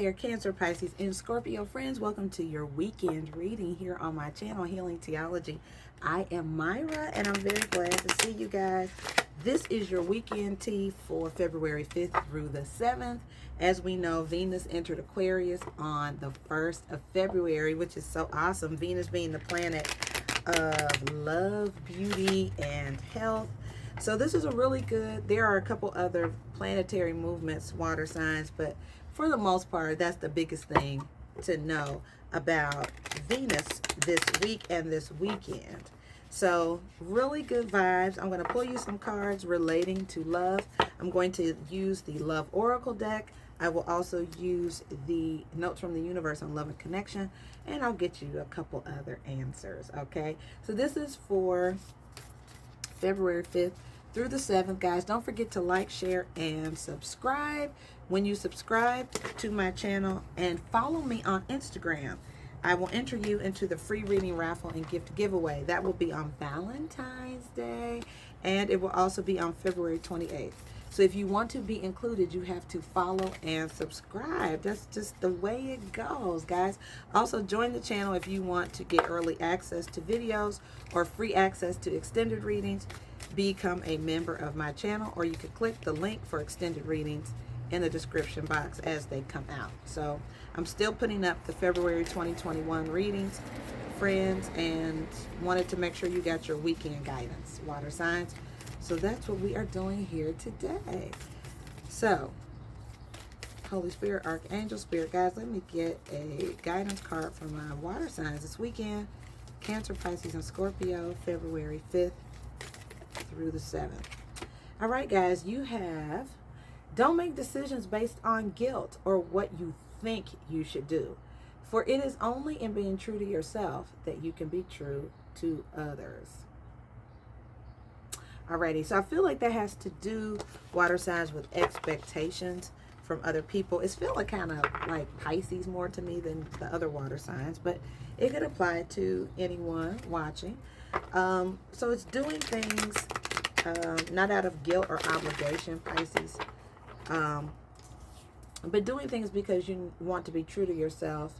there, Cancer, Pisces, and Scorpio friends. Welcome to your weekend reading here on my channel, Healing Theology. I am Myra, and I'm very glad to see you guys. This is your weekend tea for February 5th through the 7th. As we know, Venus entered Aquarius on the 1st of February, which is so awesome. Venus being the planet of love, beauty, and health. So this is a really good, there are a couple other planetary movements, water signs, but for the most part, that's the biggest thing to know about Venus this week and this weekend. So really good vibes. I'm going to pull you some cards relating to love. I'm going to use the Love Oracle deck. I will also use the Notes from the Universe on Love and Connection, and I'll get you a couple other answers, okay? So this is for February 5th through the 7th, guys. Don't forget to like, share, and subscribe. When you subscribe to my channel and follow me on Instagram, I will enter you into the free reading raffle and gift giveaway. That will be on Valentine's Day, and it will also be on February 28th. So if you want to be included, you have to follow and subscribe. That's just the way it goes, guys. Also, join the channel if you want to get early access to videos or free access to extended readings. Become a member of my channel, or you can click the link for extended readings in the description box as they come out. So I'm still putting up the February 2021 readings, friends, and wanted to make sure you got your weekend guidance, water signs. So that's what we are doing here today. So Holy Spirit, Archangel, Spirit guides, let me get a guidance card for my water signs this weekend. Cancer, Pisces, and Scorpio, February 5th through the 7th. All right, guys, you have, don't make decisions based on guilt or what you think you should do. For it is only in being true to yourself that you can be true to others. Alrighty, so I feel like that has to do, water signs, with expectations from other people. It's feeling kind of like Pisces more to me than the other water signs, but it could apply to anyone watching. So it's doing things not out of guilt or obligation, Pisces, but doing things because you want to be true to yourself,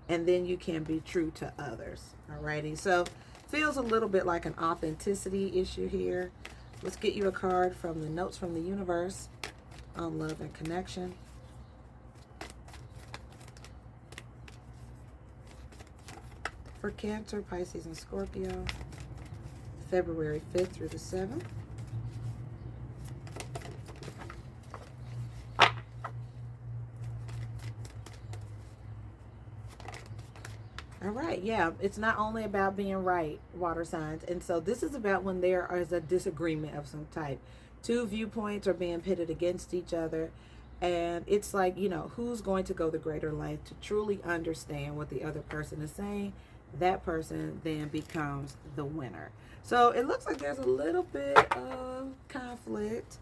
and then you can be true to others. Alrighty, so feels a little bit like an authenticity issue here. Let's get you a card from the Notes from the Universe on Love and Connection. For Cancer, Pisces, and Scorpio, February 5th through the 7th. All right, yeah, it's not only about being right, water signs. And so this is about when there is a disagreement of some type. Two viewpoints are being pitted against each other. And it's like, you know, who's going to go the greater length to truly understand what the other person is saying? That person then becomes the winner. So it looks like there's a little bit of conflict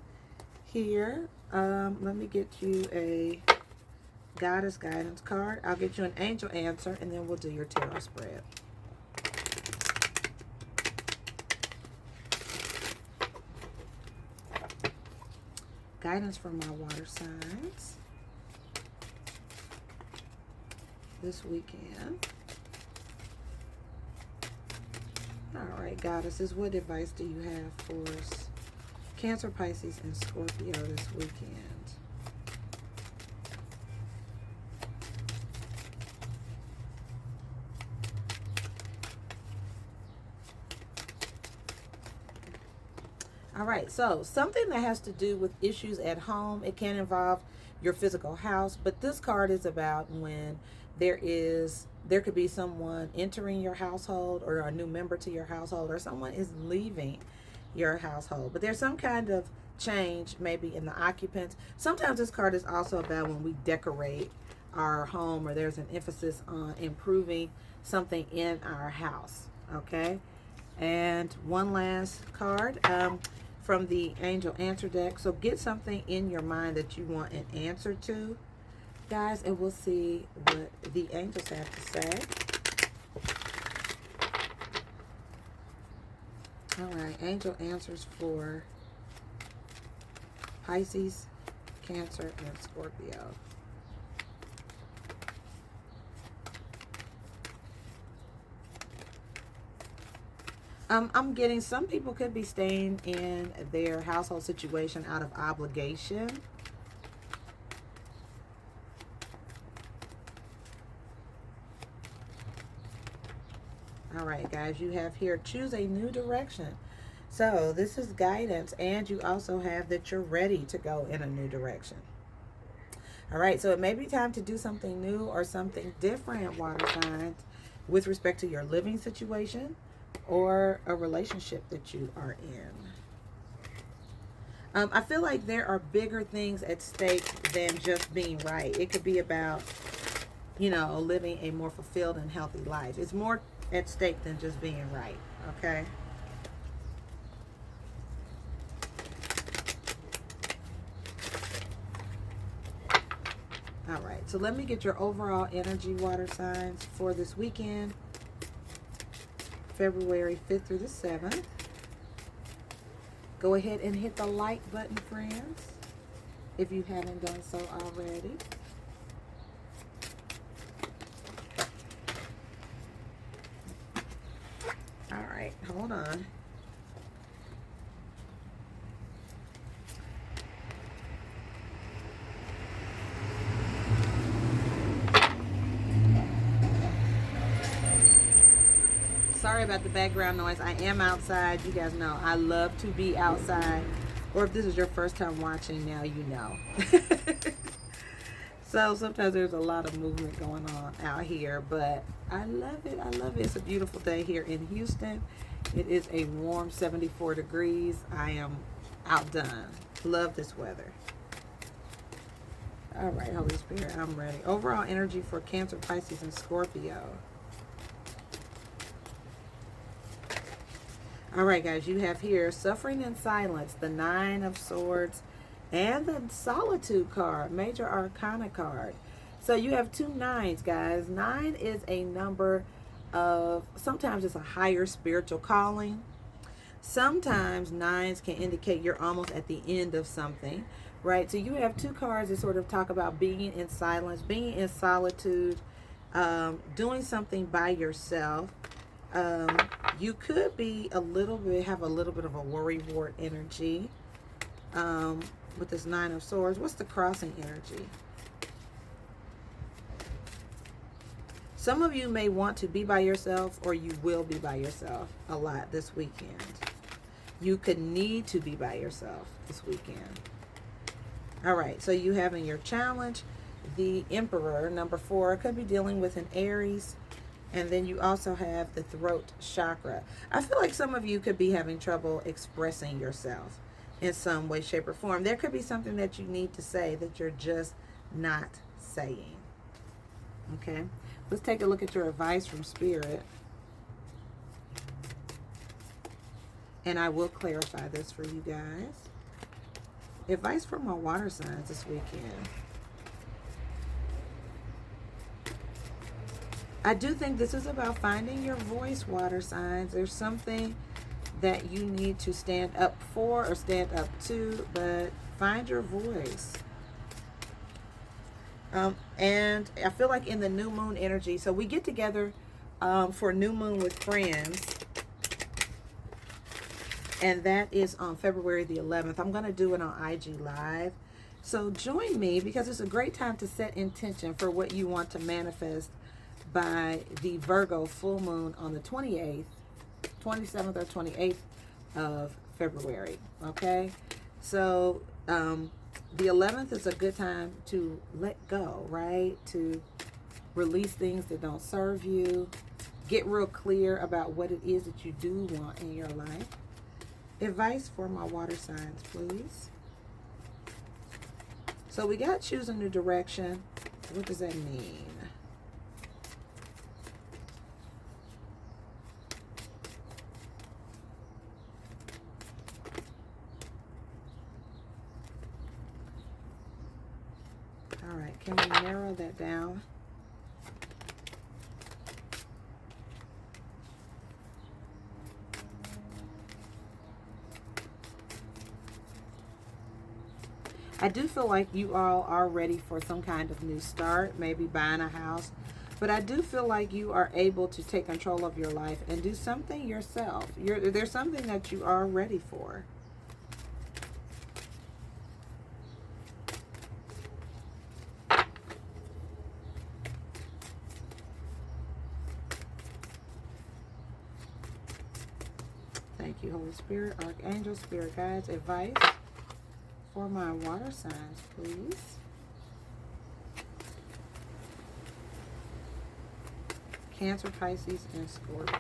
here. Let me get you a Goddess guidance card. I'll get you an angel answer, and then we'll do your tarot spread. Guidance for my water signs this weekend. All right, goddesses, what advice do you have for us? Cancer, Pisces, and Scorpio this weekend. All right, so something that has to do with issues at home. It can involve your physical house, but this card is about when there could be someone entering your household, or a new member to your household, or someone is leaving your household. But there's some kind of change maybe in the occupants. Sometimes this card is also about when we decorate our home, or there's an emphasis on improving something in our house, okay? And one last card from the Angel Answer deck. So get something in your mind that you want an answer to, guys, and we'll see what the angels have to say. All right, angel answers for Pisces, Cancer, and Scorpio. I'm getting some people could be staying in their household situation out of obligation. All right, guys, you have here, choose a new direction. So this is guidance, and you also have that you're ready to go in a new direction. All right, so it may be time to do something new or something different, water signs, with respect to your living situation or a relationship that you are in. I feel like there are bigger things at stake than just being right. It could be about, you know, living a more fulfilled and healthy life. It's more at stake than just being right, okay? All right, so let me get your overall energy, water signs, for this weekend, February 5th through the 7th. Go ahead and hit the like button, friends, if you haven't done so already. All right, hold on. Sorry about the background noise. I am outside. You guys know I love to be outside. Or if this is your first time watching, now you know. So sometimes there's a lot of movement going on out here, but I love it. I love it. It's a beautiful day here in Houston. It is a warm 74 degrees. I am outdone. Love this weather. All right, Holy Spirit, I'm ready. Overall energy for Cancer, Pisces, and Scorpio. All right, guys, you have here suffering in silence, the 9 of Swords, and the Solitude card, Major Arcana card. So you have 2 9s, guys. 9 is a number of, sometimes it's a higher spiritual calling. Sometimes 9s can indicate you're almost at the end of something, right? So you have 2 cards that sort of talk about being in silence, being in solitude, doing something by yourself. You could be have a little bit of a worrywart energy with this 9 of Swords. What's the crossing energy? Some of you may want to be by yourself, or you will be by yourself a lot this weekend. You could need to be by yourself this weekend. All right, so you have in your challenge the Emperor, number 4, could be dealing with an Aries. And then you also have the throat chakra. I feel like some of you could be having trouble expressing yourself in some way, shape, or form. There could be something that you need to say that you're just not saying. Okay, let's take a look at your advice from Spirit. And I will clarify this for you guys. Advice for my water signs this weekend. I do think this is about finding your voice, water signs. There's something that you need to stand up for or stand up to, but find your voice. And I feel like in the new moon energy, so we get together for new moon with friends, and that is on February the 11th. I'm going to do it on IG Live. So join me, because it's a great time to set intention for what you want to manifest by the Virgo full moon on the 27th or 28th of February. Okay, so the 11th is a good time to let go, right? To release things that don't serve you. Get real clear about what it is that you do want in your life. Advice for my water signs, please. So we got choose a new direction. What does that mean? All right, can we narrow that down? I do feel like you all are ready for some kind of new start, maybe buying a house, But I do feel like you are able to take control of your life and do something yourself. There's something that you are ready for. Thank you, Holy Spirit, Archangel, Spirit Guides, advice for my water signs, please. Cancer, Pisces, and Scorpio.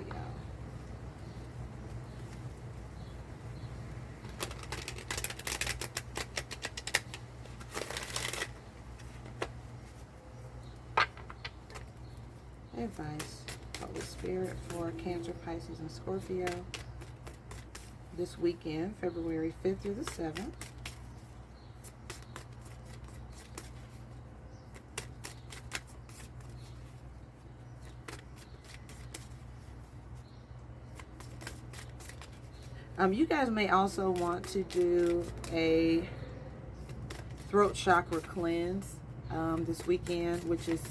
Advice, Holy Spirit, for Cancer, Pisces, and Scorpio this weekend, February 5th through the 7th. You guys may also want to do a throat chakra cleanse this weekend, which is,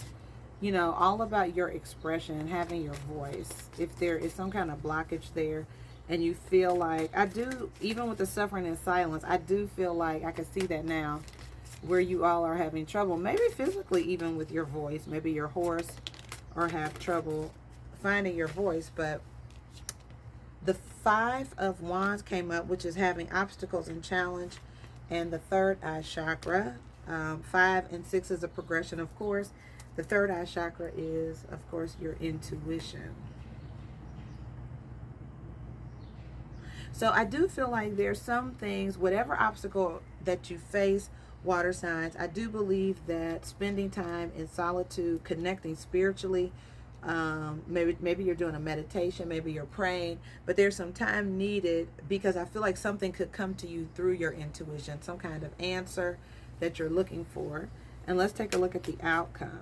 you know, all about your expression, having your voice. If there is some kind of blockage there and you feel like, I do, even with the suffering in silence, I do feel like I can see that now, where you all are having trouble, maybe physically even with your voice. Maybe you're hoarse or have trouble finding your voice, but the Five of Wands came up, which is having obstacles and challenge, and the third eye chakra. 5 and 6 is a progression, of course. The third eye chakra is, of course, your intuition. So I do feel like there's some things, whatever obstacle that you face, water signs, I do believe that spending time in solitude, connecting spiritually, maybe you're doing a meditation, maybe you're praying, but there's some time needed, because I feel like something could come to you through your intuition, some kind of answer that you're looking for. And let's take a look at the outcome.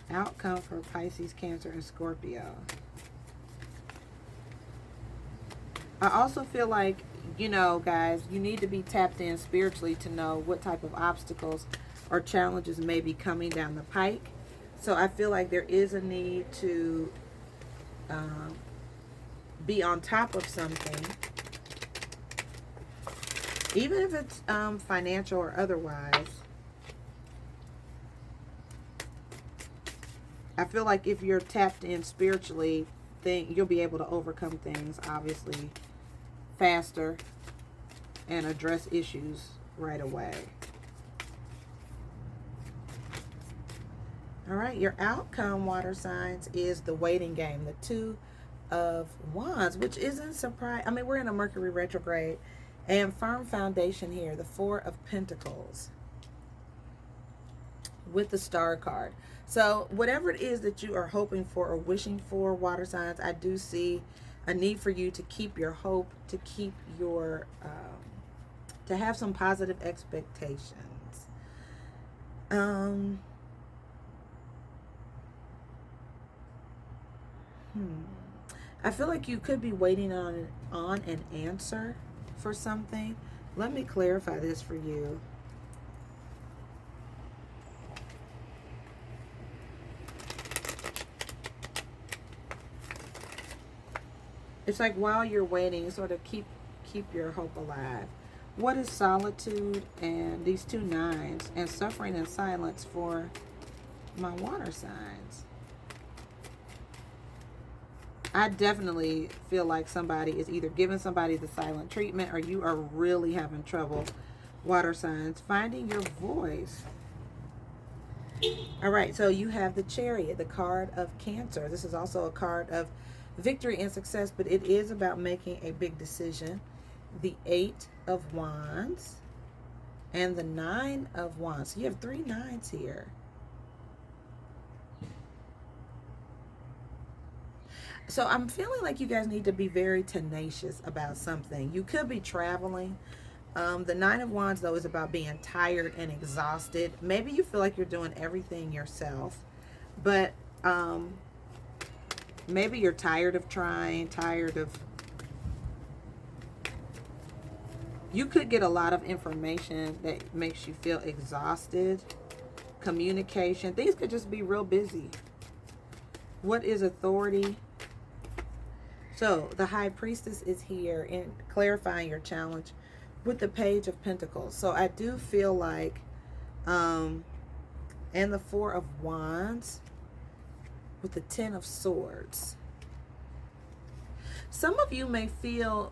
Outcome for Pisces, Cancer, and Scorpio. I also feel like, you know, guys, you need to be tapped in spiritually to know what type of obstacles or challenges may be coming down the pike. So I feel like there is a need to be on top of something, even if it's financial or otherwise. I feel like if you're tapped in spiritually, then you'll be able to overcome things, obviously, faster and address issues right away. All right, your outcome, water signs, is the waiting game, the Two of Wands, which isn't surprise. I mean, we're in a Mercury retrograde, and firm foundation here, the Four of Pentacles with the Star card. So whatever it is that you are hoping for or wishing for, water signs, I do see a need for you to keep your hope, to keep your, to have some positive expectations. I feel like you could be waiting on an answer for something. Let me clarify this for you. It's like while you're waiting, sort of keep your hope alive. What is solitude and these two nines and suffering in silence for my water signs? I definitely feel like somebody is either giving somebody the silent treatment, or you are really having trouble, water signs, finding your voice. All right, so you have the Chariot, the card of Cancer. This is also a card of victory and success, but it is about making a big decision. The Eight of Wands and the Nine of Wands. So you have 3 nines here. So I'm feeling like you guys need to be very tenacious about something. You could be traveling. The Nine of Wands, though, is about being tired and exhausted. Maybe you feel like you're doing everything yourself, but maybe you're tired of trying, tired of You could get a lot of information that makes you feel exhausted. Communication. Things could just be real busy. What is authority? So the High Priestess is here in clarifying your challenge with the Page of Pentacles. So I do feel like, and the Four of Wands with the Ten of Swords. Some of you may feel,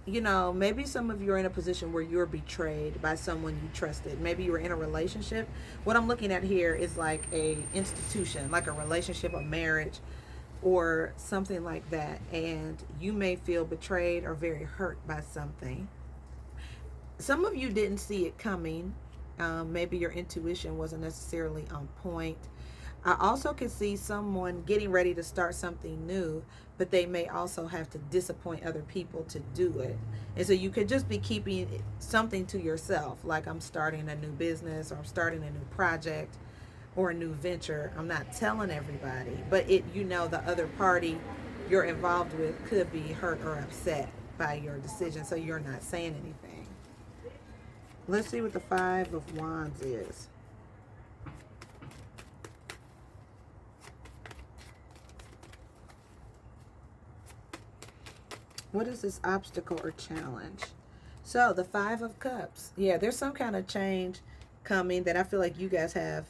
you know, maybe some of you are in a position where you're betrayed by someone you trusted. Maybe you were in a relationship. What I'm looking at here is like a institution, like a relationship, a marriage, or something like that. And you may feel betrayed or very hurt by something. Some of you didn't see it coming. Maybe your intuition wasn't necessarily on point. I also could see someone getting ready to start something new, but they may also have to disappoint other people to do it. And so you could just be keeping something to yourself, like I'm starting a new business, or I'm starting a new project or a new venture. I'm not telling everybody, but you know, the other party you're involved with could be hurt or upset by your decision, so you're not saying anything. Let's see what the Five of Wands is. What is this obstacle or challenge? So the Five of Cups. Yeah, there's some kind of change coming that I feel like you guys have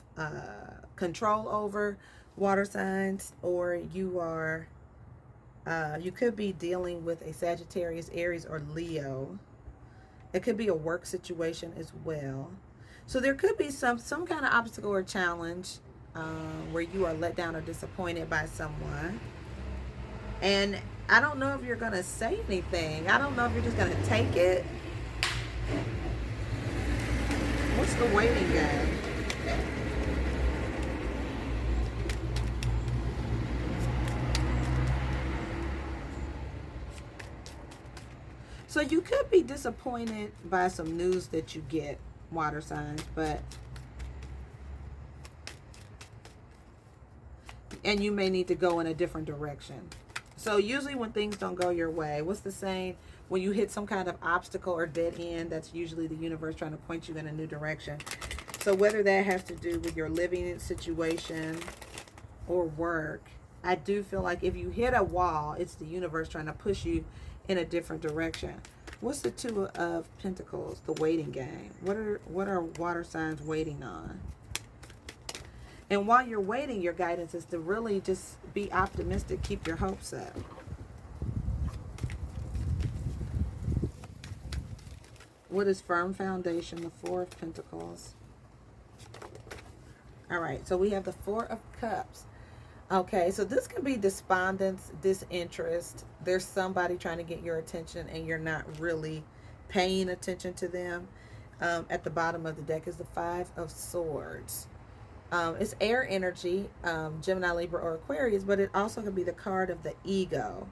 control over, water signs, or you are, you could be dealing with a Sagittarius, Aries, or Leo. It could be a work situation as well. So there could be some kind of obstacle or challenge where you are let down or disappointed by someone. And I don't know if you're going to say anything. I don't know if you're just going to take it. What's the waiting game? So you could be disappointed by some news that you get, water signs, and you may need to go in a different direction. So usually when things don't go your way, what's the saying? When you hit some kind of obstacle or dead end, that's usually the universe trying to point you in a new direction. So whether that has to do with your living situation or work, I do feel like if you hit a wall, it's the universe trying to push you in a different direction. What's the Two of Pentacles? The waiting game. What are water signs waiting on? And while you're waiting, your guidance is to really just be optimistic. Keep your hopes up. What is firm foundation? The Four of Pentacles. All right, so we have the Four of Cups. Okay, so this could be despondence, disinterest. There's somebody trying to get your attention and you're not really paying attention to them. At the bottom of the deck is the Five of Swords. It's air energy, Gemini, Libra, or Aquarius, but it also could be the card of the ego.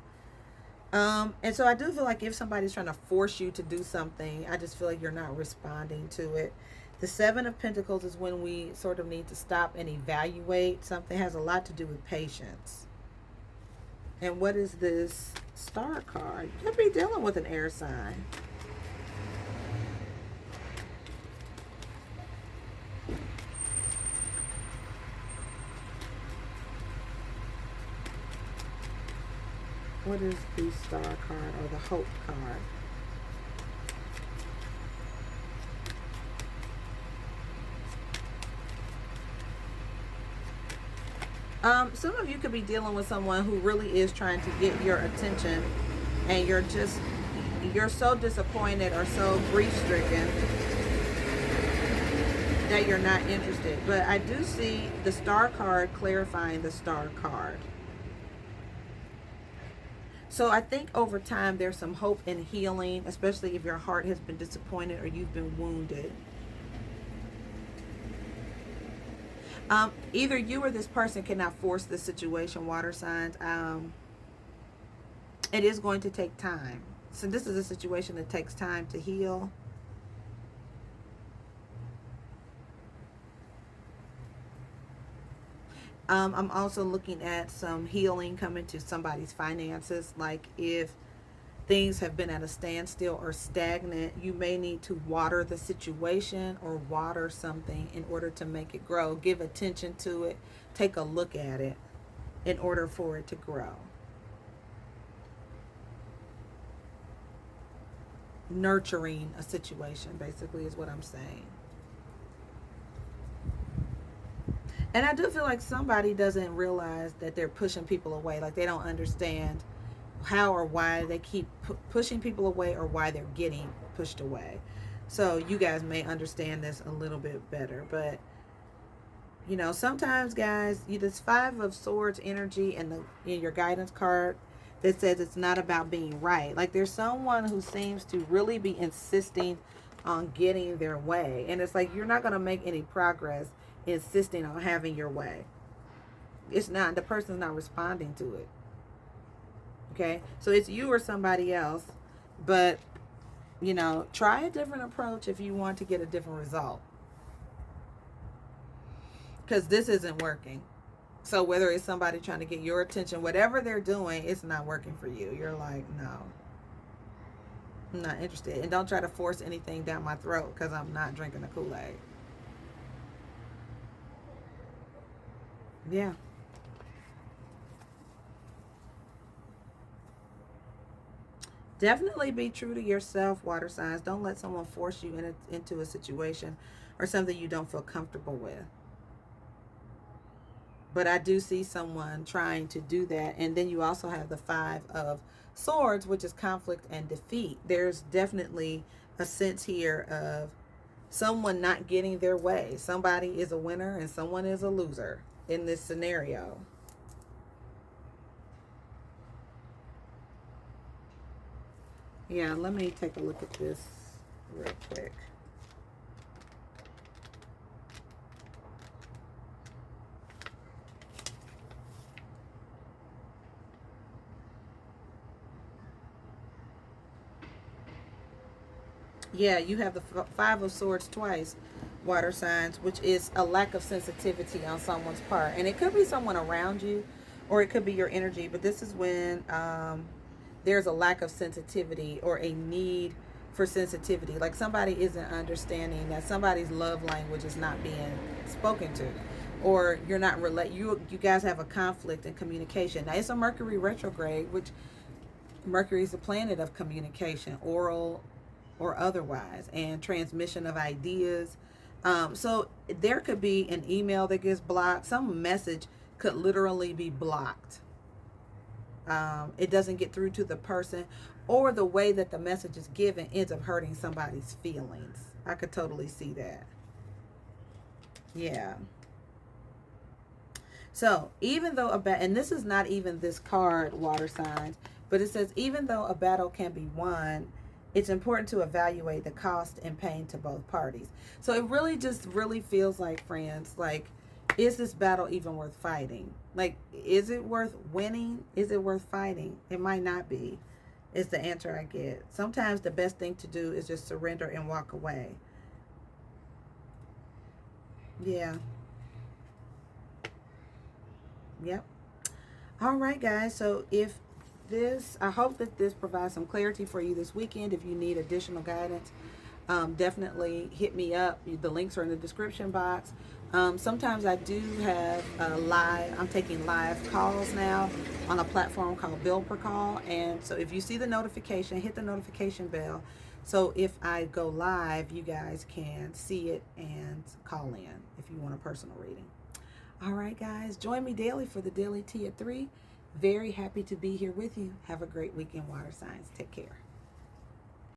And so I do feel like if somebody's trying to force you to do something, I just feel like you're not responding to it. The Seven of Pentacles is when we sort of need to stop and evaluate. Something has a lot to do with patience. And what is this Star card? You could be dealing with an air sign. What is the Star card or the Hope card? Some of you could be dealing with someone who really is trying to get your attention, and you're so disappointed or so grief-stricken that you're not interested. But I do see the Star card clarifying the Star card. So I think over time there's some hope and healing, especially if your heart has been disappointed or you've been wounded. Either you or this person cannot force this situation, water signs. It is going to take time. So this is a situation that takes time to heal. I'm also looking at some healing coming to somebody's finances. Like if things have been at a standstill or stagnant, you may need to water the situation or water something in order to make it grow. Give attention to it. Take a look at it in order for it to grow. Nurturing a situation, basically, is what I'm saying. And I do feel like somebody doesn't realize that they're pushing people away. Like they don't understand how or why they keep pushing people away, or why they're getting pushed away. So you guys may understand this a little bit better. But you know, sometimes, guys, this Five of Swords energy in your guidance card that says it's not about being right. Like there's someone who seems to really be insisting on getting their way, and it's like you're not going to make any progress insisting on having your way. It's not, the person's not responding to it. Okay, so it's you or somebody else, but you know, try a different approach if you want to get a different result, because this isn't working. So whether it's somebody trying to get your attention, whatever they're doing, it's not working for you. You're like, no, I'm not interested. And don't try to force anything down my throat, because I'm not drinking the Kool-Aid. Yeah. Definitely be true to yourself, water signs. Don't let someone force you into a situation or something you don't feel comfortable with. But I do see someone trying to do that. And then you also have the Five of Swords, which is conflict and defeat. There's definitely a sense here of someone not getting their way. Somebody is a winner and someone is a loser in this scenario. Yeah, let me take a look at this real quick. Yeah, you have the Five of Swords twice, water signs, which is a lack of sensitivity on someone's part. And it could be someone around you, or it could be your energy. But this is when there's a lack of sensitivity or a need for sensitivity. Like somebody isn't understanding that somebody's love language is not being spoken to. Or you're not you guys have a conflict in communication. Now it's a Mercury retrograde, which Mercury is the planet of communication, oral or otherwise, and transmission of ideas. So there could be an email that gets blocked. Some message could literally be blocked. It doesn't get through to the person, or the way that the message is given ends up hurting somebody's feelings. I could totally see that. Yeah. So even though and this is not even this card, water signs, but it says even though a battle can be won, it's important to evaluate the cost and pain to both parties. So it really just really feels like, friends, like, is this battle even worth fighting? Like, is it worth winning? Is it worth fighting? It might not be, is the answer I get. Sometimes the best thing to do is just surrender and walk away. Yeah. Yep. All right, guys. So I hope that this provides some clarity for you this weekend. If you need additional guidance, definitely hit me up. The links are in the description box. Sometimes I do have I'm taking live calls now on a platform called Bill Per Call. And so if you see the notification, hit the notification bell. So if I go live, you guys can see it and call in if you want a personal reading. All right, guys, join me daily for the Daily Tea at 3. Very happy to be here with you. Have a great weekend, water signs. Take care.